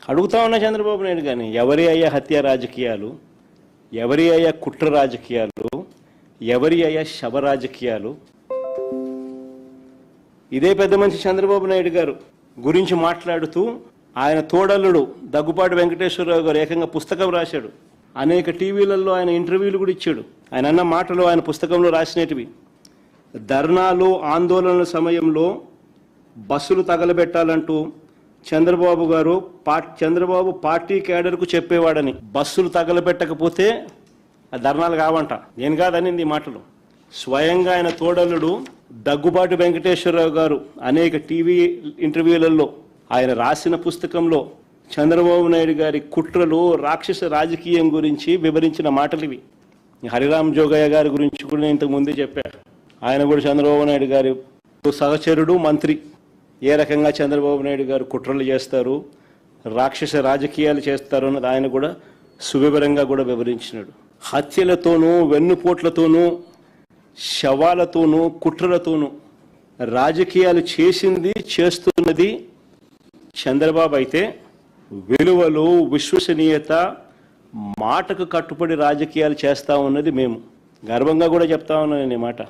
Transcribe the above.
అడుగుతా ఉన్న చంద్రబాబు నాయుడు కానీ ఎవరి అయ్యా హత్య రాజకీయాలు, ఎవరి అయ్యా కుట్ర రాజకీయాలు, ఎవరి అయ్యా శవ రాజకీయాలు? ఇదే పెద్ద మనిషి చంద్రబాబు నాయుడు గారు గురించి మాట్లాడుతూ ఆయన తోడల్లుడు దగ్గుపాటి వెంకటేశ్వరరావు గారు ఏకంగా పుస్తకం రాశాడు. అనేక టీవీలలో ఆయన ఇంటర్వ్యూలు కూడా ఇచ్చాడు. ఆయన అన్న మాటలు ఆయన పుస్తకంలో రాసినటివి. ధర్నాలు ఆందోళనల సమయంలో బస్సులు తగలబెట్టాలంటూ చంద్రబాబు పార్టీ క్యాడర్కు చెప్పేవాడని, బస్సులు తగలబెట్టకపోతే ఆ ధర్నాలు కావంట. నేను కాదనింది ఈ మాటలు. స్వయంగా ఆయన తోడల్లుడు దగ్గుబాటి వెంకటేశ్వరరావు గారు అనేక టీవీ ఇంటర్వ్యూలలో ఆయన రాసిన పుస్తకంలో చంద్రబాబు నాయుడు గారి కుట్రలు, రాక్షస రాజకీయం గురించి వివరించిన మాటలు ఇవి. హరిరామ్ జోగయ్య గారి గురించి కూడా నేను ఇంతకు ముందే చెప్పాను. ఆయన కూడా చంద్రబాబు నాయుడు గారి సహచరుడు, మంత్రి. ఏ రకంగా చంద్రబాబు నాయుడు గారు కుట్రలు చేస్తారు, రాక్షస రాజకీయాలు చేస్తారు అన్నది ఆయన కూడా సువివరంగా కూడా వివరించినాడు. హత్యలతోనూ, వెన్నుపోట్లతోనూ, శవాలతోనూ, కుట్రలతోనూ రాజకీయాలు చేసింది, చేస్తున్నది చంద్రబాబు అయితే, విలువలు, విశ్వసనీయత, మాటకు కట్టుబడి రాజకీయాలు చేస్తా ఉన్నది మేము. గర్వంగా కూడా చెప్తా ఉన్నాను నేను ఈ మాట.